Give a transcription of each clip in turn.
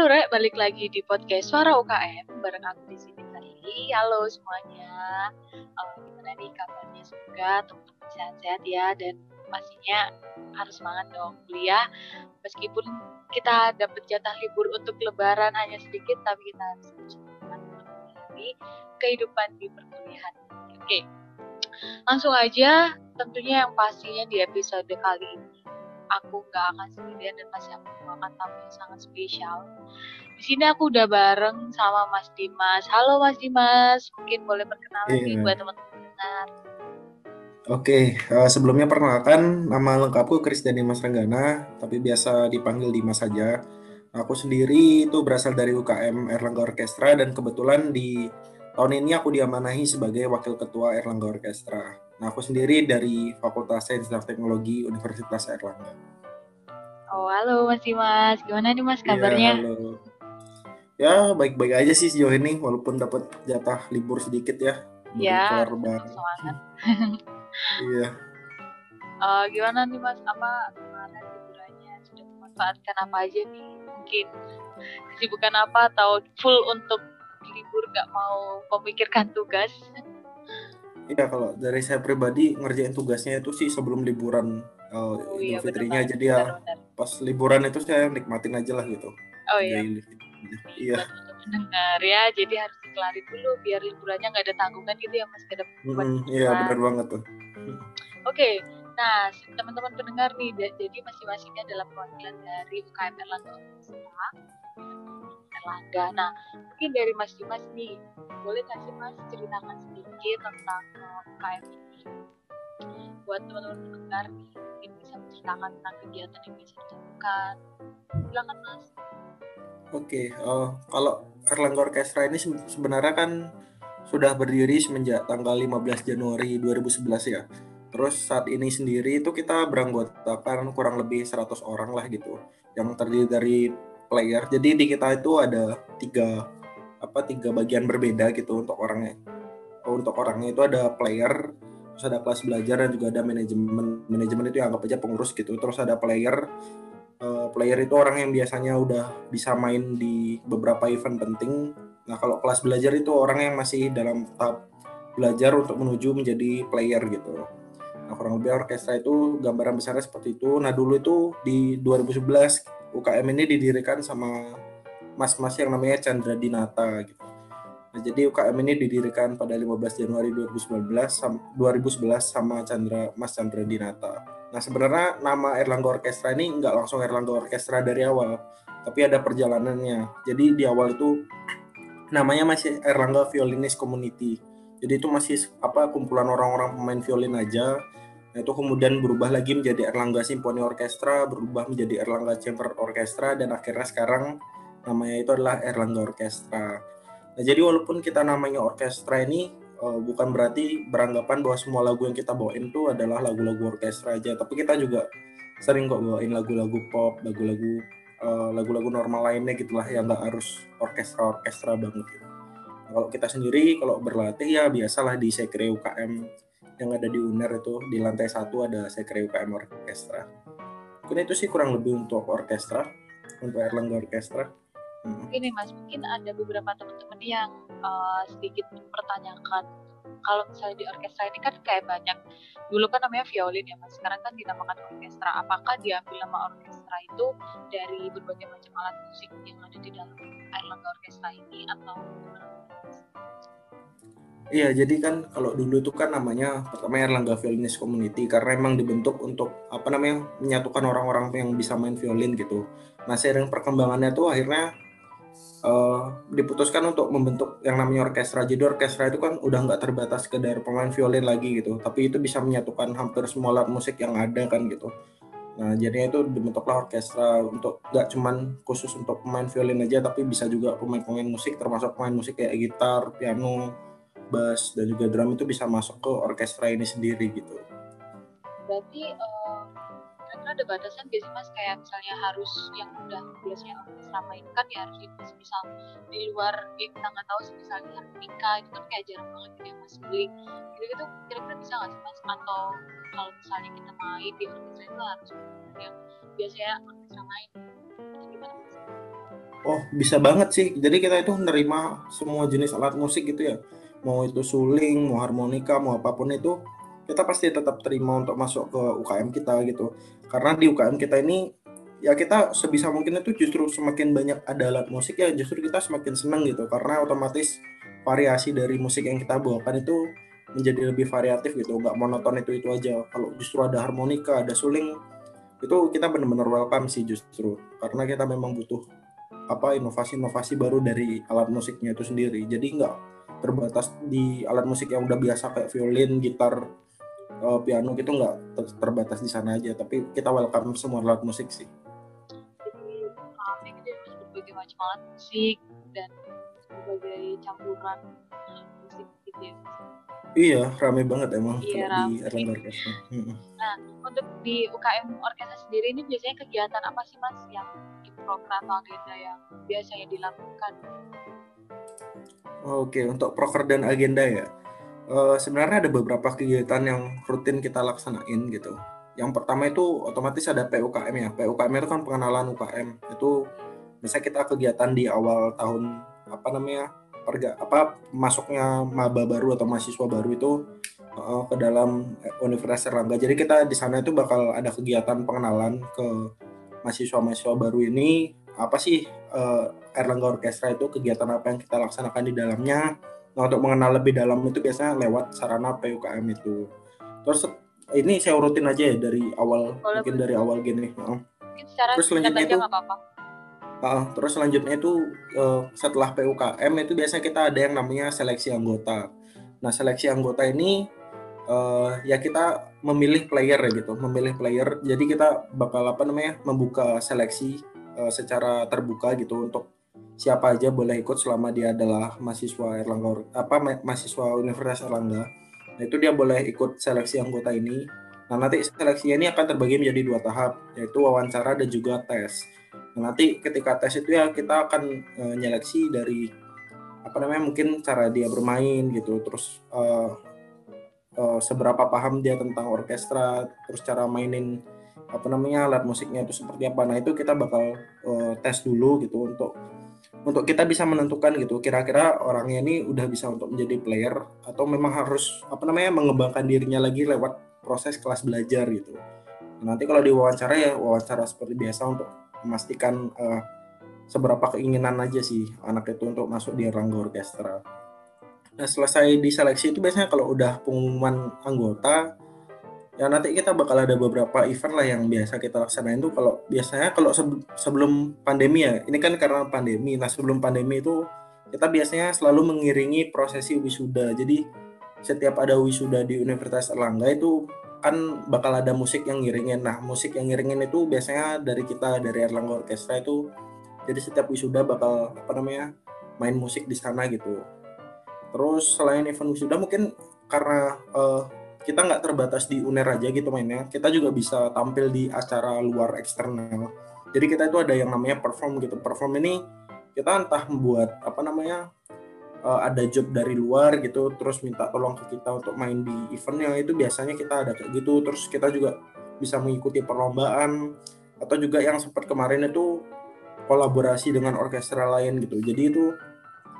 sore, balik lagi di podcast Suara UKM bareng aku di sini Fadli. Halo semuanya. Gimana nih kabarnya? Semoga teman-teman sehat-sehat ya dan pastinya harus semangat dong kuliah. Meskipun kita dapat jatah libur untuk lebaran hanya sedikit, tapi kita harus semangat untuk menjalani kehidupan di perkuliahan. Oke, langsung aja. Tentunya yang pastinya di episode kali ini aku nggak akan sendirian dan pasti aku akan tamu yang sangat spesial. Di sini aku udah bareng sama Mas Dimas. Halo Mas Dimas, mungkin boleh perkenalan nih Iya, buat teman-teman dengar. oke. Sebelumnya perkenalkan, nama lengkapku Kristiani Mas Renggana, tapi biasa dipanggil Dimas saja. Aku sendiri itu berasal dari UKM Erlangga Orkestra dan kebetulan di tahun ini aku diamanahi sebagai Wakil Ketua Erlangga Orkestra. Nah, aku sendiri dari Fakultas Sains dan Teknologi Universitas Erlangga. Oh, halo Mas Dimas. Gimana nih Mas Iya, kabarnya? halo. Ya, baik-baik aja sih sejauh ini, walaupun dapat jatah libur sedikit ya, baru Ya, kelar harus tetap lebaran. semangat. Iya. Gimana nih Mas, apa kemarin liburannya sudah memanfaatkan apa aja nih? Mungkin kesibukan apa atau full untuk libur gak mau memikirkan tugas? Iya, kalau dari saya pribadi ngerjain tugasnya itu sih sebelum liburan Oh Idul iya, bener Fitrinya. banget, Jadi ya benar-benar. pas liburan itu saya nikmatin aja lah gitu. Oh iya, Enjoy aja. nih Iya, buat teman-teman dengar ya, jadi harus dikelarin dulu biar liburannya nggak ada tanggungan gitu ya Mas, gak ada beban iya pikiran. benar banget tuh. Oke, nah teman-teman pendengar nih, jadi masing-masingnya adalah perwakilan dari UKM Erlangga Orkestra, Erlangga. Nah, mungkin dari Mas Dimas nih, boleh nggak sih Mas ceritakan sedikit tentang UKM ini buat teman-teman pendengar nih, mungkin bisa menceritakan tentang kegiatan yang bisa dilakukan. Silakan Mas. Oke, kalau Erlangga Orkestra ini sebenarnya kan sudah berdiri semenjak tanggal 15 Januari 2011 ya. Terus saat ini sendiri itu kita beranggotakan kurang lebih 100 orang lah gitu, yang terdiri dari player. Jadi di kita itu ada tiga bagian berbeda gitu untuk orangnya. Untuk orangnya itu ada player, terus ada kelas belajar dan juga ada manajemen. Manajemen itu yang anggap aja pengurus gitu. Terus ada player. Player itu orang yang biasanya udah bisa main di beberapa event penting. Nah, kalau kelas belajar itu orang yang masih dalam tahap belajar untuk menuju menjadi player gitu. Nah, kurang lebih orkestra itu gambaran besarnya seperti itu. Nah, dulu itu di 2011 UKM ini didirikan sama mas-mas yang namanya Chandra Dinata gitu. Nah, jadi UKM ini didirikan pada 15 Januari 2011 sama Mas Chandra Dinata. Nah, sebenarnya nama Erlangga Orkestra ini nggak langsung Erlangga Orkestra dari awal, tapi ada perjalanannya. Jadi di awal itu namanya masih Erlangga Violinist Community. Jadi itu masih kumpulan orang-orang pemain violin aja. Nah, itu kemudian berubah lagi menjadi Erlangga Symphony Orchestra, berubah menjadi Erlangga Chamber Orchestra, dan akhirnya sekarang namanya itu adalah Erlangga Orkestra. Nah, jadi walaupun kita namanya orkestra ini bukan berarti beranggapan bahwa semua lagu yang kita bawain itu adalah lagu-lagu orkestra aja, tapi kita juga sering kok bawain lagu-lagu pop, lagu-lagu normal lainnya gitulah yang nggak harus orkestra banget gitu. Nah, kalau kita sendiri kalau berlatih ya biasalah di Sekre UKM yang ada di UNER itu di lantai 1 ada Sekre UKM Orkestra. Mungkin itu sih kurang lebih untuk orkestra, untuk Erlangga Orkestra. Oke nih Mas, mungkin ada beberapa teman-teman yang sedikit mempertanyakan kalau misalnya di orkestra ini kan kayak banyak, dulu kan namanya violin ya Mas, sekarang kan dinamakan orkestra. Apakah diambil nama orkestra itu dari berbagai macam alat musik yang ada di dalam Airlangga Orkestra ini atau gimana? Iya, jadi kan kalau dulu itu kan namanya pertama Erlangga Violinist Community karena emang dibentuk untuk menyatukan orang-orang yang bisa main violin gitu. Nah, seiring perkembangannya tuh akhirnya diputuskan untuk membentuk yang namanya orkestra. Jadi orkestra itu kan udah nggak terbatas sekedar pemain violin lagi gitu, tapi itu bisa menyatukan hampir semua alat musik yang ada kan gitu. Nah, jadinya itu dibentuklah orkestra untuk nggak cuman khusus untuk pemain violin aja, tapi bisa juga pemain-pemain musik, termasuk pemain musik kayak gitar, piano, bass, dan juga drum itu bisa masuk ke orkestra ini sendiri gitu. Berarti kira-kira ada batasan gak sih Mas, kayak misalnya harus yang udah biasanya orkestra mainkan ya harus itu, misal di luar yang kita nggak tahu misalnya harmonika itu kan kayak jarang banget gitu ya Mas beli gitu, kira-kira bisa nggak sih Mas, atau kalau misalnya kita main di orkestra itu harus yang biasanya orkestra main, itu gimana Mas? Oh, bisa banget sih. Jadi kita itu nerima semua jenis alat musik gitu ya. Mau itu suling, mau harmonika, mau apapun itu, kita pasti tetap terima untuk masuk ke UKM kita gitu. Karena di UKM kita ini ya kita sebisa mungkin itu justru semakin banyak ada alat musik ya justru kita semakin senang gitu. Karena otomatis variasi dari musik yang kita bawakan itu menjadi lebih variatif gitu, nggak monoton itu aja. Kalau justru ada harmonika, ada suling, itu kita benar-benar welcome sih justru. Karena kita memang butuh inovasi-inovasi baru dari alat musiknya itu sendiri. Jadi nggak terbatas di alat musik yang udah biasa kayak violin, gitar, piano gitu nggak terbatas di sana aja. Tapi kita welcome semua alat musik sih. Jadi rame gitu ya mas, berbagai macam alat musik dan berbagai campuran musik gitu ya mas. Iya, rame banget emang Iya kalau di rame. Erlangga Orkestra. Nah, untuk di UKM Orkestra sendiri ini biasanya kegiatan apa sih mas yang di program atau agenda yang biasanya dilakukan? Oke, untuk proker dan agenda ya. Sebenarnya ada beberapa kegiatan yang rutin kita laksanain gitu. Yang pertama itu otomatis ada PUKM ya. PUKM itu kan pengenalan UKM. Itu misalnya kita kegiatan di awal tahun masuknya maba baru atau mahasiswa baru itu ke dalam Universitas Erlangga. Jadi kita di sana itu bakal ada kegiatan pengenalan ke mahasiswa-mahasiswa baru ini apa sih Erlangga Orkestra itu, kegiatan apa yang kita laksanakan di dalamnya. Nah, untuk mengenal lebih dalam itu biasanya lewat sarana PUKM itu. Terus ini saya urutin aja ya dari awal, mungkin dari awal gini. Mungkin secara Terus singkat selanjutnya aja itu nggak apa-apa. terus selanjutnya itu setelah PUKM itu biasanya kita ada yang namanya seleksi anggota. Nah, seleksi anggota ini ya kita memilih player ya gitu, memilih player. Jadi kita bakal membuka seleksi secara terbuka gitu untuk siapa aja boleh ikut selama dia adalah mahasiswa mahasiswa Universitas Erlangga. Nah, itu dia boleh ikut seleksi anggota ini. Nah, nanti seleksinya ini akan terbagi menjadi 2 tahap, yaitu wawancara dan juga tes. Nah, nanti ketika tes itu ya kita akan nyeleksi dari mungkin cara dia bermain gitu, terus seberapa paham dia tentang orkestra, terus cara mainin alat musiknya itu seperti apa. Nah, itu kita bakal tes dulu gitu untuk kita bisa menentukan gitu kira-kira orangnya ini udah bisa untuk menjadi player atau memang harus mengembangkan dirinya lagi lewat proses kelas belajar gitu. Nah, nanti kalau diwawancara ya wawancara seperti biasa untuk memastikan seberapa keinginan aja sih anak itu untuk masuk di Erlangga Orkestra. Nah, selesai diseleksi itu biasanya kalau udah pengumuman anggota, ya nanti kita bakal ada beberapa event lah yang biasa kita laksanain tuh. Kalau biasanya kalau sebelum pandemi ya, ini kan karena pandemi. Nah, sebelum pandemi itu kita biasanya selalu mengiringi prosesi wisuda. Jadi setiap ada wisuda di Universitas Erlangga itu kan bakal ada musik yang ngiringin. Nah, musik yang ngiringin itu biasanya dari kita, dari Erlangga Orkestra itu. Jadi setiap wisuda bakal main musik di sana gitu. Terus selain event wisuda mungkin karena kita nggak terbatas di UNER aja gitu mainnya, kita juga bisa tampil di acara luar eksternal. Jadi kita itu ada yang namanya perform gitu. Perform ini kita entah membuat ada job dari luar gitu, terus minta tolong ke kita untuk main di eventnya, itu biasanya kita ada kayak gitu. Terus kita juga bisa mengikuti perlombaan atau juga yang sempat kemarin itu kolaborasi dengan orkestra lain gitu. Jadi itu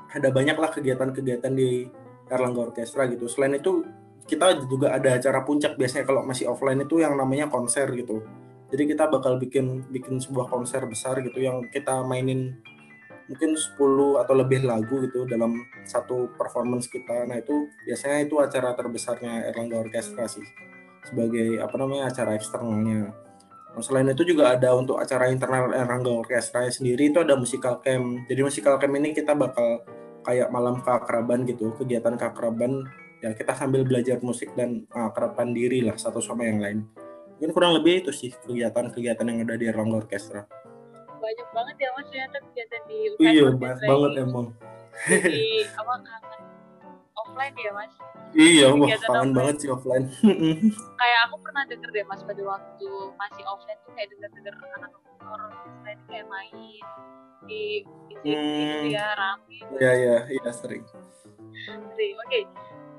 ada banyaklah kegiatan-kegiatan di Erlangga Orkestra gitu. Selain itu kita juga ada acara puncak biasanya kalau masih offline itu yang namanya konser gitu. Jadi kita bakal bikin sebuah konser besar gitu yang kita mainin mungkin 10 atau lebih lagu gitu dalam satu performance kita. Nah, itu biasanya itu acara terbesarnya Erlangga Orkestra sih sebagai acara eksternalnya. Nah, selain itu juga ada untuk acara internal Erlangga Orkestra sendiri itu ada musical camp. Jadi musical camp ini kita bakal kayak malam keakraban gitu, kegiatan keakraban ya kita sambil belajar musik dan akrabkan diri lah satu sama yang lain. Mungkin kurang lebih itu sih kegiatan-kegiatan yang ada di Erlangga Orkestra. Banyak banget ya mas ternyata kegiatan di UKM Iya, banyak Orkestra banget ini. emang. Jadi kangen offline ya mas. Iya, wah Kegiatan kangen offline. banget sih offline. Kayak aku pernah denger deh mas pada waktu masih offline tuh kayak denger anak orkestra ini kayak main di gitu ya, rame Iya sering. Oke.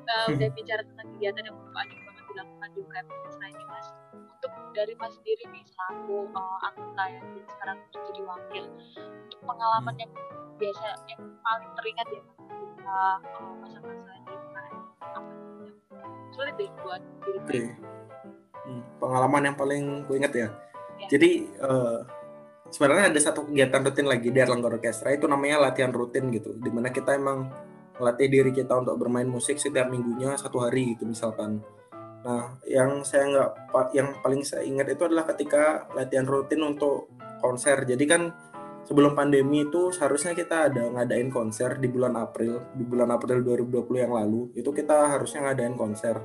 Udah bicara tentang kegiatan yang banyak banget dilakukan di UKM Orkestra ini Mas? Untuk dari Mas sendiri nih selaku anggota yang sekarang jadi wakil, untuk pengalaman yang biasa yang paling teringat ya Mas ketika masa-masa di UKM apa yang sulit deh buat diri Oke. Pengalaman yang paling ku ingat ya. Jadi sebenarnya ada satu kegiatan rutin lagi di Erlangga Orkestra, itu namanya latihan rutin gitu, dimana kita emang melatih diri kita untuk bermain musik setiap minggunya 1 hari gitu misalkan. Nah, yang paling saya ingat itu adalah ketika latihan rutin untuk konser. Jadi kan sebelum pandemi itu seharusnya kita ada ngadain konser di bulan April 2020 yang lalu, itu kita harusnya ngadain konser.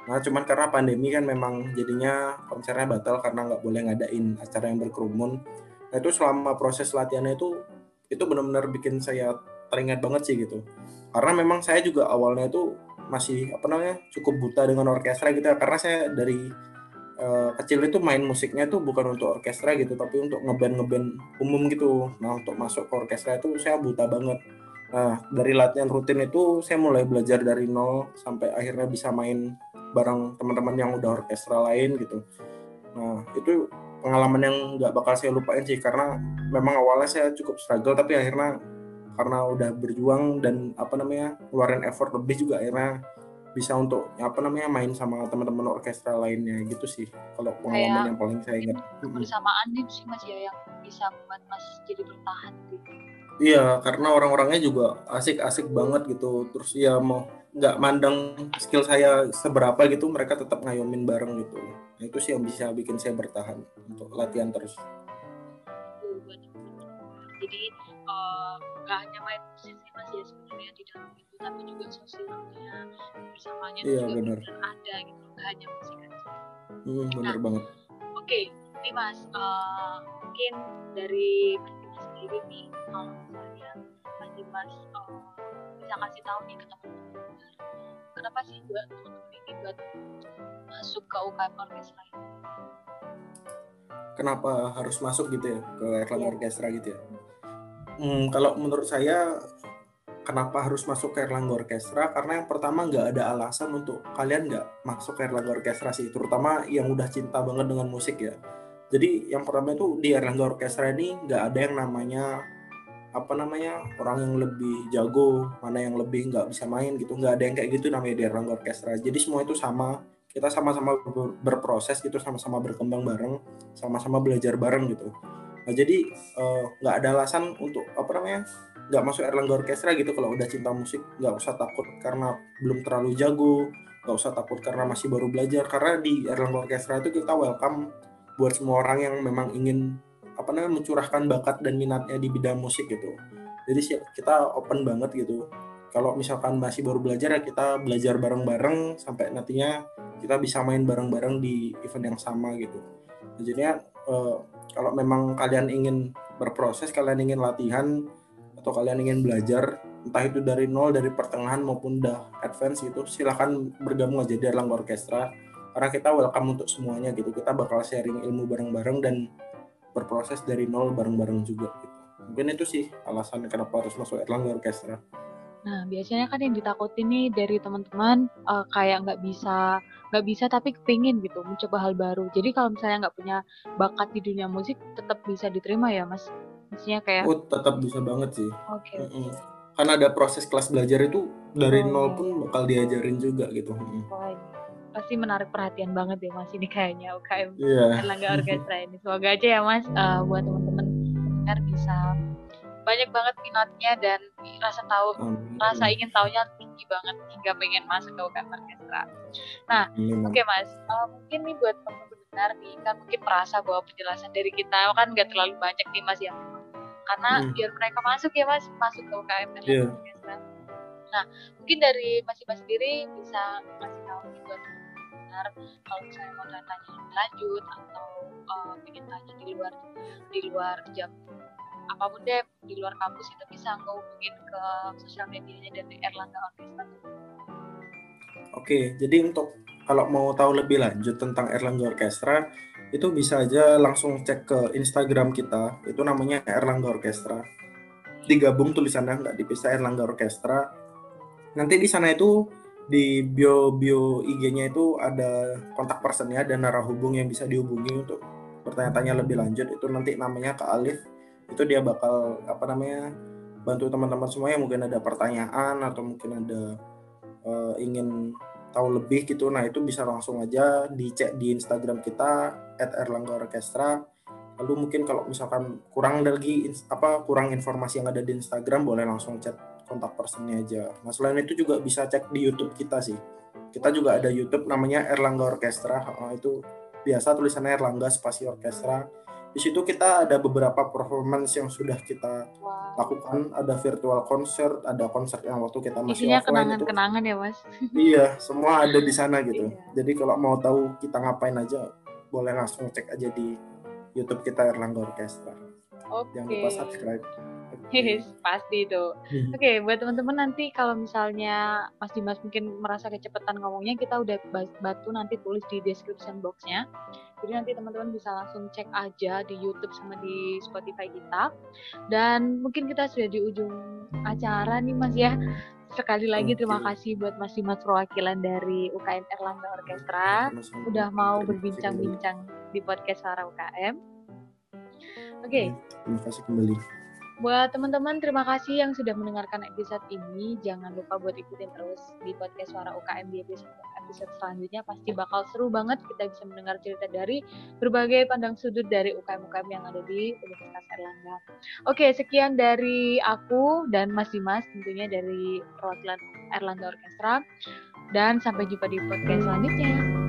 Nah, cuman karena pandemi kan memang jadinya konsernya batal karena nggak boleh ngadain acara yang berkerumun. Nah, itu selama proses latihannya itu benar-benar bikin saya teringat banget sih gitu. Karena memang saya juga awalnya itu masih cukup buta dengan orkestra gitu ya, karena saya dari kecil itu main musiknya itu bukan untuk orkestra gitu, tapi untuk ngeband umum gitu. Nah, untuk masuk ke orkestra itu saya buta banget. Nah, dari latihan rutin itu saya mulai belajar dari nol sampai akhirnya bisa main bareng teman-teman yang udah orkestra lain gitu. Nah, itu pengalaman yang nggak bakal saya lupain sih, karena memang awalnya saya cukup struggle, tapi akhirnya karena udah berjuang dan ngeluarin effort lebih juga, akhirnya bisa untuk main sama teman-teman orkestra lainnya gitu sih, kalau pengalaman kayak yang paling saya ingat. kebersamaan nih sih Mas ya yang bisa membuat Mas jadi bertahan gitu. Iya, karena orang-orangnya juga asik-asik banget gitu, terus ya mau nggak mandang skill saya seberapa gitu, mereka tetap ngayomin bareng gitu. Nah, itu sih yang bisa bikin saya bertahan untuk latihan terus. Jadi nggak hanya main musik sih Mas ya sebenarnya di dalam itu, tapi juga sosialnya bersamanya itu Iya, juga benar. benar ada gitu, nggak hanya musik aja. Bener banget. Oke, ini Mas mungkin dari Mas sendiri nih, kalau misalnya Mas bisa kasih tahu nih ke teman-teman, kenapa sih buat teman-teman ini buat masuk ke UKM Orkestra ini? Kenapa harus masuk gitu ya ke Erlangga Orkestra gitu ya? Kalau menurut saya, kenapa harus masuk ke Erlangga Orkestra? Karena yang pertama nggak ada alasan untuk kalian nggak masuk ke Erlangga Orkestra sih, terutama yang udah cinta banget dengan musik ya. Jadi yang pertama itu di Erlangga Orkestra ini nggak ada yang namanya orang yang lebih jago, mana yang lebih nggak bisa main gitu, nggak ada yang kayak gitu namanya di Erlangga Orkestra. Jadi semua itu sama, kita sama-sama berproses gitu, sama-sama berkembang bareng, sama-sama belajar bareng gitu. Nah, jadi nggak ada alasan untuk nggak masuk Erlangga Orkestra gitu. Kalau udah cinta musik, nggak usah takut karena belum terlalu jago, nggak usah takut karena masih baru belajar, karena di Erlangga Orkestra itu kita welcome buat semua orang yang memang ingin mencurahkan bakat dan minatnya di bidang musik gitu. Jadi kita open banget gitu. Kalau misalkan masih baru belajar, ya kita belajar bareng-bareng sampai nantinya kita bisa main bareng-bareng di event yang sama gitu. Nah, jadinya kalau memang kalian ingin berproses, kalian ingin latihan, atau kalian ingin belajar, entah itu dari nol, dari pertengahan maupun udah advance gitu, silahkan bergabung aja di Erlangga Orkestra, karena kita welcome untuk semuanya gitu. Kita bakal sharing ilmu bareng-bareng dan berproses dari nol bareng-bareng juga gitu. Mungkin itu sih alasannya kenapa harus masuk Erlangga Orkestra. Nah, biasanya kan yang ditakutin nih dari teman-teman kayak nggak bisa tapi kepingin gitu mencoba hal baru. Jadi kalau misalnya nggak punya bakat di dunia musik, tetap bisa diterima ya, Mas? Maksudnya kayak, Tetap bisa banget sih. oke. Kan ada proses kelas belajar itu dari nol pun bakal diajarin juga gitu. Wah, ini pasti menarik perhatian banget ya Mas ini kayaknya UKM Iya. Erlangga Orkestra ini. Semoga aja ya Mas buat teman-teman dengar bisa banyak banget minatnya dan rasa ingin tahunya tinggi banget hingga pengen masuk ke UKM Orkestra. Nah, oke Mas, mungkin nih buat teman-teman dengar nih kan mungkin merasa bahwa penjelasan dari kita kan nggak terlalu banyak nih Mas ya. Karena biar mereka masuk ya Mas, masuk ke UKM Erlangga Orkestra. Nah, mungkin dari Mas sendiri bisa kasih tahu nih buat benar kalau misalnya mau tanya lebih lanjut atau ingin tanya di luar jam apapun deh, di luar kampus, itu bisa ngehubungin ke sosial medianya dari Erlangga Orkestra. Oke, jadi untuk kalau mau tahu lebih lanjut tentang Erlangga Orkestra, itu bisa aja langsung cek ke Instagram kita, itu namanya Erlangga Orkestra. Digabung tulisannya, nggak dipisah, Erlangga Orkestra. Nanti di sana itu di bio IG-nya itu ada kontak personnya dan narahubung yang bisa dihubungi untuk bertanya-tanya lebih lanjut. Itu nanti namanya Kak Alif. Itu dia bakal bantu teman-teman semua yang mungkin ada pertanyaan atau mungkin ada ingin tahu lebih gitu. Nah, itu bisa langsung aja dicek di Instagram kita @erlanggaorkestra. Lalu mungkin kalau misalkan kurang informasi yang ada di Instagram, boleh langsung chat kontak personnya aja. Nah, selain itu juga bisa cek di YouTube kita sih. Kita juga ada YouTube namanya Erlangga Orkestra. Itu biasa tulisannya Erlangga spasi Orkestra. Di situ kita ada beberapa performance yang sudah kita lakukan. Ada virtual konser, ada konser yang waktu kita masih Isinya offline itu. kenangan-kenangan ya Mas. Iya, semua ada di sana gitu. Iya. Jadi kalau mau tahu kita ngapain aja, boleh langsung cek aja di YouTube kita Erlangga Orkestra. Jangan lupa subscribe. Pasti itu. Oke, buat teman-teman nanti kalau misalnya Mas Dimas mungkin merasa kecepatan ngomongnya, kita udah bantu nanti tulis di description box-nya. Jadi nanti teman-teman bisa langsung cek aja di YouTube sama di Spotify kita. Dan mungkin kita sudah di ujung acara nih Mas ya. Sekali lagi terima kasih buat Mas Dimas perwakilan dari UKM Erlangga Orkestra udah mau berbincang-bincang di podcast Suara UKM. Oke. Terima kasih kembali. Buat teman-teman, terima kasih yang sudah mendengarkan episode ini. Jangan lupa buat ikutin terus di podcast Suara UKM di episode selanjutnya. Pasti bakal seru banget. Kita bisa mendengar cerita dari berbagai pandang sudut dari UKM-UKM yang ada di Universitas Erlangga. Oke, sekian dari aku dan Mas Dimas, tentunya dari perwakilan Erlangga Orkestra. Dan sampai jumpa di podcast selanjutnya.